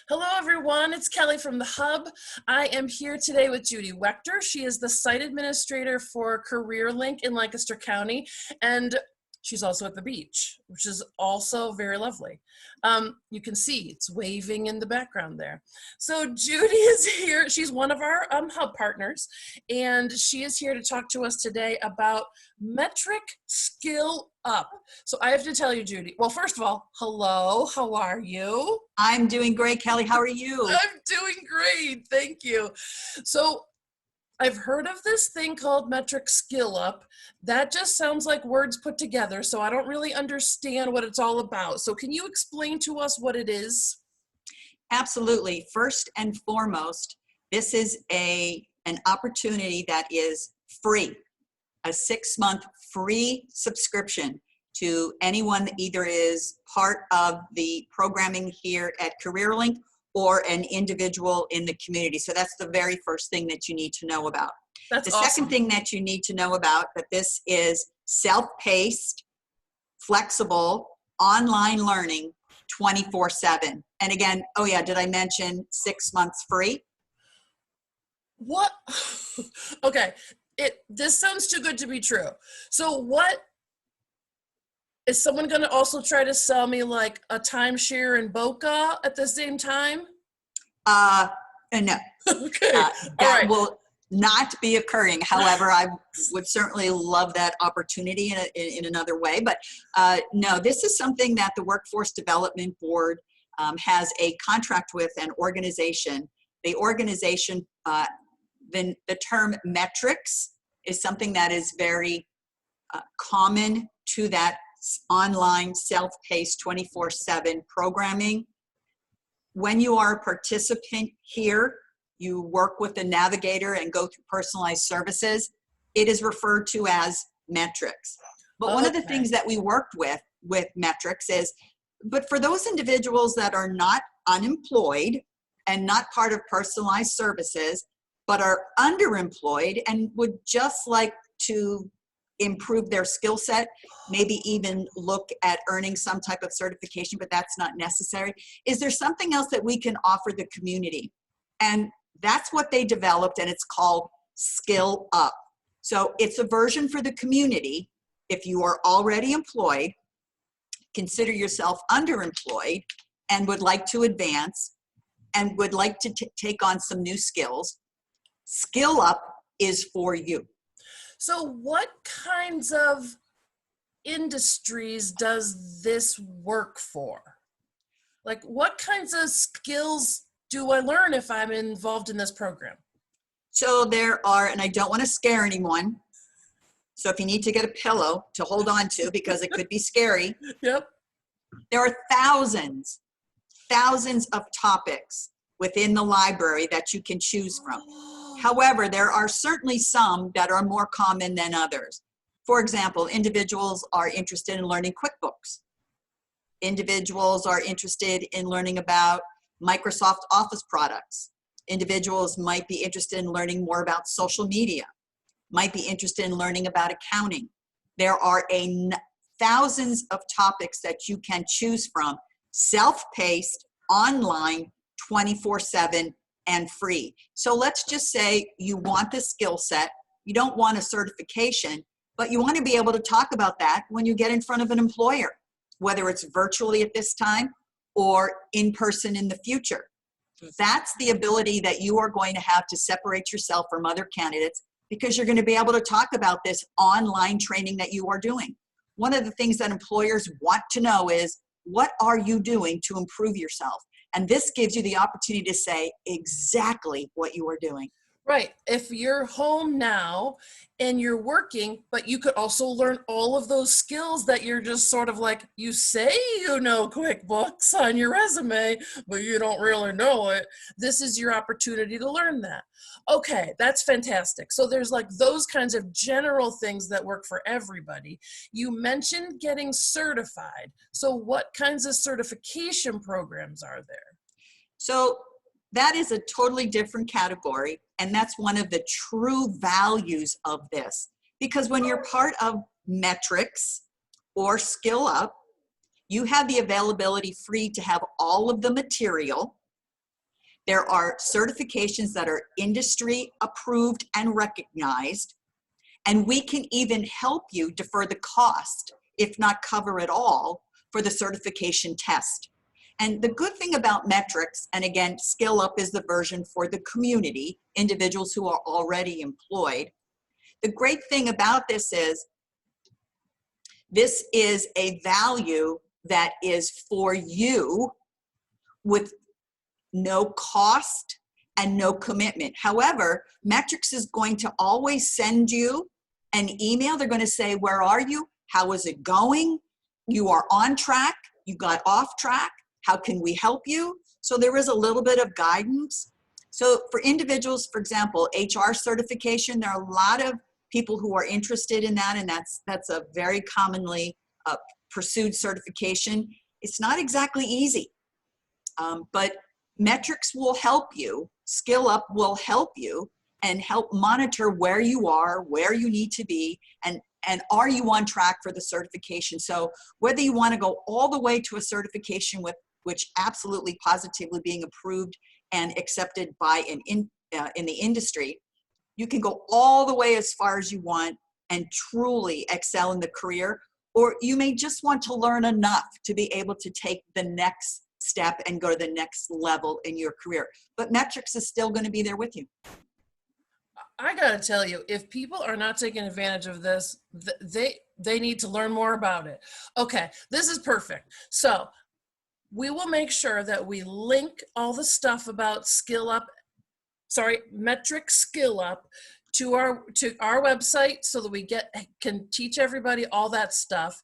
Hello, everyone. It's Kelly from the Hub. I am here today with Judy Wechter. She is the site administrator for CareerLink in Lancaster County, and she's also at the beach, which is also very lovely. You can see it's waving in the background there. So Judy is here. She's one of our Hub partners, and she is here to talk to us today about Metric Skill Up. So I have to tell you, Judy, well, first of all, hello, how are you? I'm doing great, Kelly. How are you? I'm doing great, thank you. So I've heard of this thing called Metric Skill Up. That just sounds like words put together, so I don't really understand what it's all about. So can you explain to us what it is? Absolutely. First and foremost, this is an opportunity that is free, a 6-month free subscription to anyone that either is part of the programming here at CareerLink or an individual in the community. So that's the very first thing that you need to know about. That's the awesome. Second thing that you need to know about, that this is self-paced, flexible, online learning 24/7. And again, oh yeah, did I mention 6 months free? What? Okay, this sounds too good to be true. So what, is someone going to also try to sell me like a timeshare in Boca at the same time? No. Okay. That right. will not be occurring. However, I would certainly love that opportunity in another way. But no, this is something that the Workforce Development Board has a contract with an organization. The organization, the term metrics is something that is very common to that online self-paced 24/7 programming. When you are a participant here, you work with the navigator and go through personalized services. It is referred to as metrics. But one of the things that we worked with metrics is, but for those individuals that are not unemployed and not part of personalized services, but are underemployed and would just like to improve their skill set, maybe even look at earning some type of certification, but that's not necessary. Is there something else that we can offer the community? And that's what they developed, and it's called Skill Up. So it's a version for the community. If you are already employed, consider yourself underemployed, and would like to advance, and would like to take on some new skills, Skill Up is for you. So what kinds of industries does this work for? Like, what kinds of skills do I learn if I'm involved in this program? So there are, and I don't want to scare anyone, so if you need to get a pillow to hold on to because it could be scary. Yep. There are thousands of topics within the library that you can choose from. However, there are certainly some that are more common than others. For example, individuals are interested in learning QuickBooks. Individuals are interested in learning about Microsoft Office products. Individuals might be interested in learning more about social media, might be interested in learning about accounting. There are thousands of topics that you can choose from, self-paced, online, 24/7, and free. So let's just say you want the skill set, you don't want a certification, but you want to be able to talk about that when you get in front of an employer, whether it's virtually at this time or in person in the future. That's the ability that you are going to have to separate yourself from other candidates, because you're going to be able to talk about this online training that you are doing. One of the things that employers want to know is, what are you doing to improve yourself? And this gives you the opportunity to say exactly what you are doing. Right. If you're home now and you're working, but you could also learn all of those skills that you're just sort of like, you say you know QuickBooks on your resume, but you don't really know it. This is your opportunity to learn that. Okay, that's fantastic. So there's like those kinds of general things that work for everybody. You mentioned getting certified. So what kinds of certification programs are there? So that is a totally different category, and that's one of the true values of this. Because when you're part of metrics or Skill Up, you have the availability free to have all of the material There are certifications that are industry approved and recognized, and we can even help you defer the cost, if not cover it all, for the certification test. And the good thing about metrics, and again, Skill Up is the version for the community, individuals who are already employed. The great thing about this is a value that is for you with no cost and no commitment. However, Metrics is going to always send you an email. They're going to say, where are you? How is it going? You are on track. You got off track. How can we help you? So there is a little bit of guidance. So for individuals, for example, HR certification, there are a lot of people who are interested in that, and that's a very commonly pursued certification. It's not exactly easy, but Metrics will help you, Skill Up will help you, and help monitor where you are, where you need to be, and are you on track for the certification. So whether you want to go all the way to a certification with which absolutely positively being approved and accepted by in the industry, you can go all the way as far as you want and truly excel in the career, or you may just want to learn enough to be able to take the next step and go to the next level in your career. But Metrics is still going to be there with you. I gotta tell you, if people are not taking advantage of this, they need to learn more about it. Okay, this is perfect. So we will make sure that we link all the stuff about Metric Skill Up to our website so that we can teach everybody all that stuff.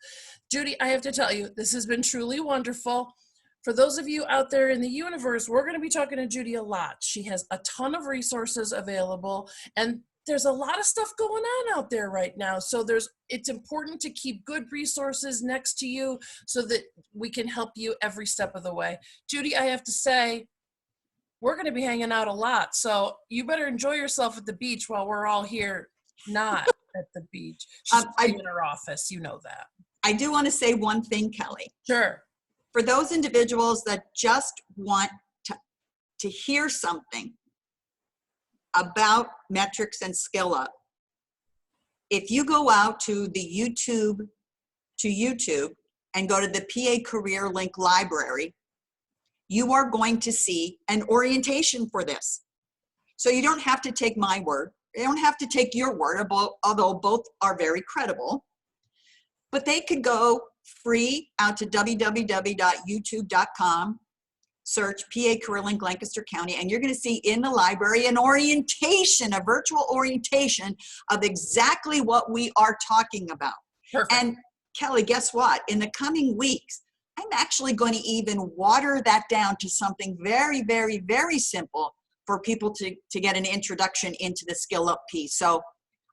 Judy, I have to tell you, this has been truly wonderful. For those of you out there in the universe, we're going to be talking to Judy a lot. She has a ton of resources available, and there's a lot of stuff going on out there right now. So it's important to keep good resources next to you so that we can help you every step of the way. Judy, I have to say, we're going to be hanging out a lot. So you better enjoy yourself at the beach while we're all here not at the beach. She's in her office. You know that. I do want to say one thing, Kelly. Sure. For those individuals that just want to hear something about Metrics and Skill Up, if you go out to YouTube and go to the PA CareerLink library, you are going to see an orientation for this. So you don't have to take my word. You don't have to take your word, although both are very credible. But they could go free out to www.youtube.com, search PA CareerLink Lancaster County, and you're going to see in the library an orientation, a virtual orientation of exactly what we are talking about. Perfect. And Kelly, guess what? In the coming weeks, I'm actually going to even water that down to something very, very, very simple for people to get an introduction into the Skill Up piece. So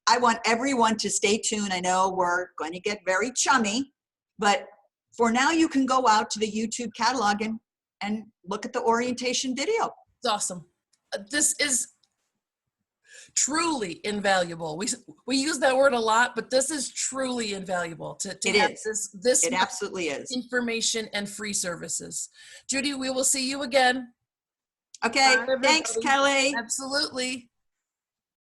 I want everyone to stay tuned. I know we're going to get very chummy, but for now you can go out to the YouTube catalog and look at the orientation video. It's awesome. This is truly invaluable. We use that word a lot, but this is truly invaluable to have this it absolutely is information and free services. Judy, we will see you again. Okay. Thanks, Kelly. Absolutely.